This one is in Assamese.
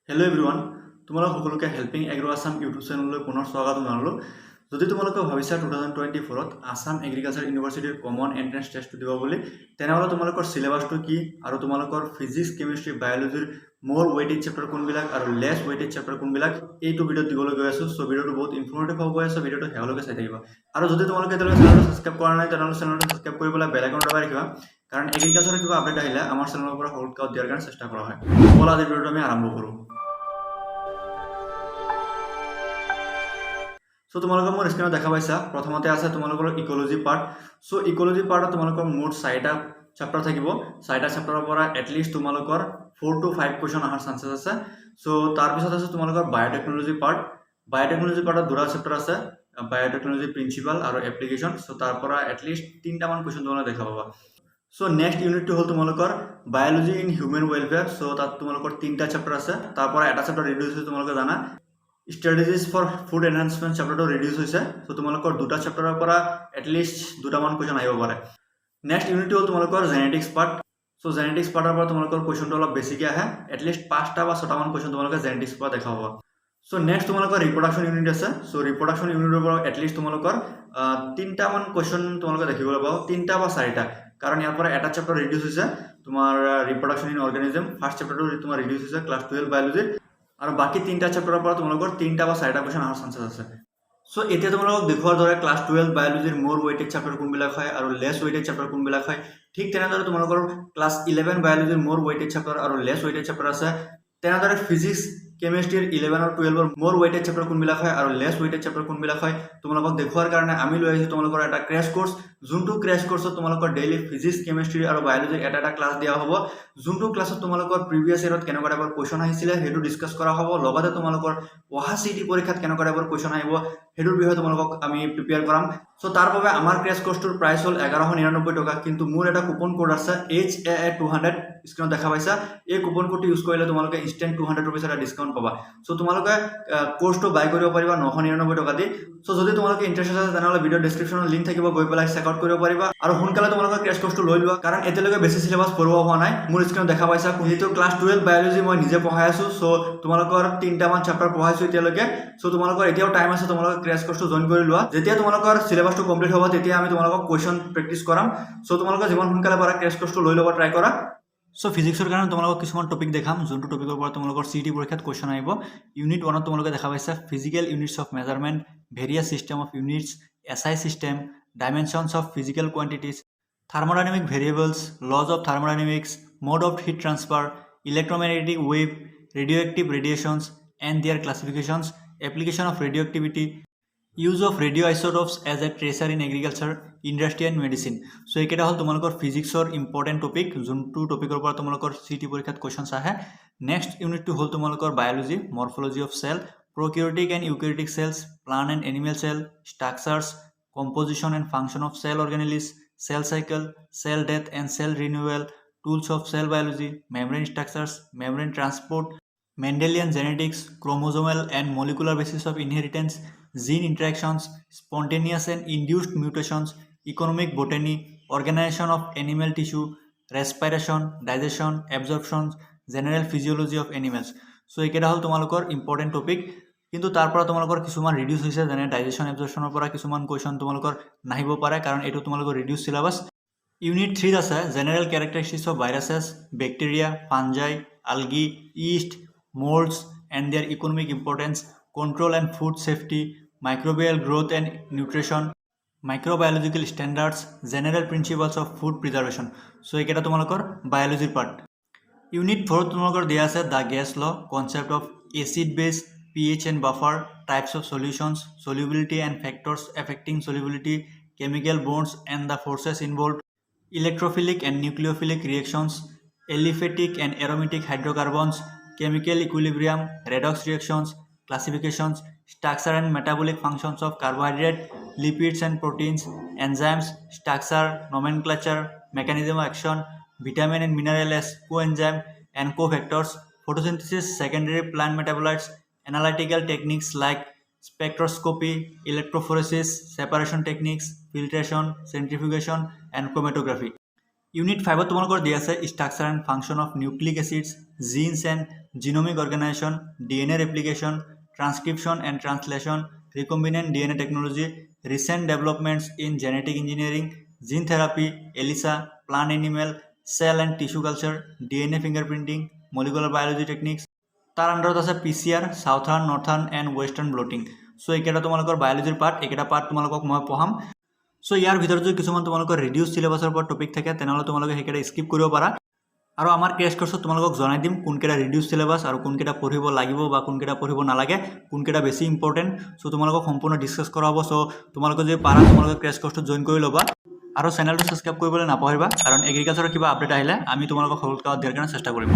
হেল্ল' এভৰিৱান, তোমালোক সকলোকে হেল্পিং এগ্ৰ' আছাম ইউটিউব চেনেললৈ পুনৰ স্বাগতম জনালোঁ। যদি তোমালোকে ভাবিছা 2024ত আছাম এগ্ৰিকালচাৰ ইউনিভাৰ্চিটিৰ কমন এণ্ট্ৰেন্স টেষ্টটো দিব বুলি, তেনেহ'লে তোমালোকৰ চিলেবাছটো কি আৰু তোমালোকৰ ফিজিক্স, কেমিষ্ট্ৰি, বায়'লজিৰ মোৰ ৱেইটেড চেপ্টাৰ কোনবিলাক আৰু লেছ ৱেইটেড চেপ্টাৰ কোনবিলাক এইটো ভিডিঅ'ত দিবলৈ গৈ আছোঁ। চ' ভিডিঅ'টো বহুত ইনফৰ্মেটিভ হ'ব গৈ আছে, ভিডিঅ'টো শেষলৈকে চাই থাকিবা। আৰু যদি তোমালোকে এতিয়ালৈকে চেনেলটো ছাবস্ক্ৰাইব কৰা নাই তেনেহ'লে চেনেলটো ছাবস্ক্ৰাইব কৰি পেলাই বেল আইকনটো দবাই ৰাখিবা, কাৰণ এগ্ৰিকালচাৰৰ কিবা আপডেট আহিলে আমাৰ চেনেলৰ পৰা সৰুতকৈ দিয়াৰ কাৰণে চেষ্টা কৰা হয়। ব'লা আজিৰ ভিডিঅ'টো আমি আৰম্ভ কৰোঁ। সো তোমালোকে মোৰ স্ক্ৰীনত দেখা পাইছা, প্ৰথমতে আছে তোমালোকৰ ইকোলজি পাৰ্ট। সো ইকোলজি পাৰ্টত তোমালোকৰ মুঠ 4টা চেপ্টাৰ থাকিব। 4টা চেপ্টাৰৰ পৰা এটলিষ্ট তোমালোকৰ 4 to 5 কুৱেশ্যন অহাৰ চান্সেছ আছে। সো তাৰপিছত আছে তোমালোকৰ বায়'টেকনলজি পাৰ্ট। বায়'টেকনলজি পাৰ্টত দুটা চেপ্টাৰ আছে, বায়'টেকনলজি প্ৰিন্সিপাল আৰু এপ্লিকেশ্যন। সো তাৰ পৰা এটলিষ্ট 3টামান কুৱেশ্যন তোমালোকে দেখা পাবা। সো নেক্সট ইউনিটটো হ'ল তোমালোকৰ biology in human welfare. So তাত তোমালোকৰ 3টা চেপ্টাৰ আছে, তাৰ পৰা এটা চেপ্টাৰ ৰিডিউচ হৈছে তোমালোকে জানা। Strategies for food enhancement চেপ্টাৰটো reduce হৈছে। সো তোমালোকৰ দুটা চেপ্টাৰৰ পৰা এটলিষ্ট দুটামান কুৱেশ্যন আহিব পাৰে। নেক্সট ইউনিটটো হ'ল তোমালোকৰ জেনেটিক্স পাৰ্ট। সো জেনেটিক্স পাৰ্টৰ পৰা তোমালোকৰ কুৱেশ্যনটো অলপ বেছিকৈ আহে, এটলিষ্ট 5টা বা 6টামান কুৱেশ্যন তোমালোকে জেনেটিক্স পৰা দেখা পাবা। সো নেক্সট তোমালোকৰ ৰিপ্ৰডাকশ্যন ইউনিট আছে। সো ৰিপ্ৰডাকশ্যন ইউনিটৰ পৰা এটলিষ্ট তোমালোকৰ 3টামান কুৱেশ্যন তোমালোকে দেখিবলৈ পাব, 3টা বা 4টা, কাৰণ ইয়াৰ পৰা এটা চেপ্টাৰ ৰিডিউচ হৈছে তোমাৰ ৰিপ্ৰডাকশ্যন ইন অৰ্গেনিজম। ফাৰ্ষ্ট চেপ্টাৰটো তোমাৰ ৰিডিউচ হৈছে ক্লাছ 12 বায়'লজিৰ, আৰু বাকী 3টা চেপ্টাৰৰ পৰা তোমালোকৰ 3টা বা 4টা কুৱেশ্যন অহাৰ চান্সেছ আছে। সো এতিয়া তোমালোকক দেখুৱাৰ দৰে ক্লাছ 12 বায়'লজিৰ মোৰ ৱেইটেড চেপ্টাৰ কোনবিলাক হয় আৰু লেছ ৱেইটেড চেপ্টাৰ কোনবিলাক হয়, ঠিক তেনেদৰে তোমালোকৰ ক্লাছ 11 বায়'লজিৰ মোৰ ৱেইটেড চেপ্টাৰ আৰু লেছ ৱেইটেড চেপ্টাৰ আছে। তেনেদৰে ফিজিক্স, কেমিষ্ট্ৰিৰ 11 আৰু 12ৰ মোৰ ৱেইটেড চেপ্টাৰ কোনবিলাক হয় আৰু লেছ ৱেইটেড চেপ্টাৰ কোনবিলাক হয় তোমালোকক দেখুৱাৰ কাৰণে আমি লৈ আহিছোঁ তোমালোকৰ এটা ক্ৰেছ কোৰ্চ। যোনটো ক্ৰেছ কোৰ্চত তোমালোকৰ ডেইলি ফিজিক্স, কেমিষ্ট্ৰি আৰু বায়'লজিৰ এটা ক্লাছ দিয়া হ'ব। যোনটো ক্লাছত তোমালোকৰ প্ৰিভিয়াছ ইয়েৰত কেনেকুৱা টাইপৰ কুৱেশ্যন আহিছিলে সেইটো ডিছকাছ কৰা হ'ব। লগতে তোমালোকৰ অহা CT পৰীক্ষাত কেনেকুৱা টাইপৰ কুৱেশ্যন আহিব সেইটোৰ বিষয়ে তোমালোকক আমি প্ৰিপেয়াৰ কৰাম। সো তাৰ বাবে আমাৰ ক্ৰেছ কোৰ্চটোৰ প্ৰাইচ হ'ল 1199 টকা, কিন্তু মোৰ এটা কুপন কোড আছে HAA200, স্ক্ৰীনত দেখা পাইছা। এই কুপন কোডটো ইউজ কৰিলে তোমালোকে ইনষ্টেণ্ট 200 ৰুপিজ এটা ডিছকাউণ্ট পাবা। সো তোমালোকে কোৰ্চটো বাই কৰিব পাৰিবা 999 টকা দি। সো যদি তোমালোকে ইণ্টাৰেষ্টেড আছে তেনেহ'লে ভিডিঅ' ডেছক্ৰিপশ্যনত লিংক থাকিব, গৈ পেলাই চেক আউট কৰিব পাৰিবা। আৰু সোনকালে তোমালোকে ক্ৰেছ কোৰ্চটো লৈ লোৱা, কাৰণ এতিয়ালৈকে বেছি চিলেবাছ পঢ়োৱা হোৱা নাই। মোৰ স্ক্ৰীনত দেখা পাইছা, যিহেতু ক্লাছ 12 বায়'লজি মই নিজে পঢ়াই আছোঁ। সো তোমালোকৰ 3টামান চেপ্টাৰ পঢ়াইছোঁ এতিয়ালৈকে। সো তোমালোকৰ এতিয়াও টাইম আছে, তোমালোকে ক্ৰেছ কোৰ্চটো জইন কৰি লোৱা। যেতিয়া তোমালোকৰ চিলেবাছটো কমপ্লিট হ'ব তেতিয়া আমি তোমালোকক কুৱেশ্যন প্ৰেক্টিছ কৰাম। সো তোমালোকে যিমান সোনকালে পাৰা ক্ৰেছ কোৰ্চটো লৈ ল'ব ট্ৰাই কৰা। সো ফিজিক্সৰ কাৰণে তোমালোকক কিছুমান টপিক দেখাম, যোনটো টপিকৰ পৰা তোমালোকৰ CT পৰীক্ষাত কুৱেশ্যন আহিব। ইউনিট 1ত তোমালোকে দেখা পাইছা physical units of measurement, various system of units, SI system, dimensions of physical quantities, thermodynamic variables, laws of thermodynamics, mode of heat transfer, electromagnetic wave, radioactive radiations and their classifications, application of radioactivity, use of radioisotopes as a tracer in agriculture, industry and medicine. So এইকেইটা হ'ল তোমালোকৰ ফিজিক্সৰ ইম্পৰ্টেণ্ট টপিক, যোনটো টপিকৰ পৰা তোমালোকৰ CT পৰীক্ষাত কুৱেশ্যনছ আহে। নেক্সট ইউনিটটো হ'ল তোমালোকৰ biology, morphology of cell, prokaryotic and eukaryotic cells, plant and animal cell, structures, composition and function of cell organelles, cell cycle, cell death and cell renewal, tools of cell biology, membrane structures, membrane transport, Mendelian genetics, chromosomal and molecular basis of inheritance, gene interactions, spontaneous and induced mutations, economic botany, organization of animal tissue, respiration, digestion, absorption, general physiology of animals. So এইকেইটা হ'ল তোমালোকৰ ইম্পৰ্টেণ্ট টপিক, কিন্তু তাৰ পৰা তোমালোকৰ কিছুমান ৰিডিউচ হৈছে, যেনে ডাইজেশ্যন এবজৰ্পশ্যনৰ পৰা কিছুমান কুৱেশ্যন তোমালোকৰ নাহিব পাৰে, কাৰণ এইটো তোমালোকৰ ৰিডিউচ চিলেবাছ। ইউনিট 3 আছে general characteristics of viruses, bacteria, fungi, Algi, east, molds and their economic importance, control and food safety, microbial growth and nutrition, microbiological standards, general principles of food preservation. So এইকেইটা তোমালোকৰ বায়'লজিৰ পাৰ্ট। ইউনিট 4ত তোমালোকৰ দিয়া আছে দ্য গেছ ল, কনচেপ্ট অফ এচিড বেছ, pH and buffer, types of solutions, solubility and factors affecting solubility, chemical bonds and the forces involved, electrophilic and nucleophilic reactions, aliphatic and aromatic hydrocarbons, chemical equilibrium, redox reactions, classifications, structure and metabolic functions of carbohydrate, lipids and proteins, enzymes, structure, nomenclature, mechanism of action, vitamin and mineral as coenzyme and cofactors, photosynthesis, secondary plant metabolites, analytical techniques like spectroscopy, electrophoresis, separation techniques, filtration, centrifugation and chromatography. Unit 5 তোমালোকৰ দিয়া আছে structure and function of nucleic acids, genes and genomic organization, DNA replication, transcription and translation, recombinant DNA technology, recent developments in genetic engineering, gene therapy, ELISA, plant animal, cell and tissue culture, DNA fingerprinting, molecular biology techniques. তাৰ আণ্ডাৰত আছে PCR, southern, northern and western blotting. So' এইকেইটা তোমালোকৰ বায়'লজিৰ পাৰ্ট, এইকেইটা পাৰ্ট তোমালোকক মই পঢ়াম। চ' ইয়াৰ ভিতৰত যদি কিছুমান তোমালোকৰ ৰিডিউচ চিলেবাছৰ পৰা টপিক থাকে তেনেহ'লে তোমালোকে সেইকেইটা স্কিপ কৰিব পাৰা। আৰু আমাৰ ক্ৰেছ কোৰ্ছত তোমালোকক জনাই দিম কোনকেইটা ৰিডিউচ চিলেবাছ আৰু কোনকেইটা পঢ়িব লাগিব বা কোনকেইটা পঢ়িব নালাগে, কোনকেইটা বেছি ইম্পৰ্টেণ্ট। চ' তোমালোকক সম্পূৰ্ণ ডিছকাছ কৰা হ'ব। চ' তোমালোকে যদি পাৰা তোমালোকে ক্ৰেছ কোৰ্ছটোত জইন কৰি ল'বা আৰু চেনেলটো ছাবস্ক্ৰাইব কৰিবলৈ নাপাহৰিবা, কাৰণ এগ্ৰিকালচাৰৰ কিবা আপডেট আহিলে আমি তোমালোকক সৰুকৈ দিয়াৰ কাৰণে চেষ্টা কৰিম।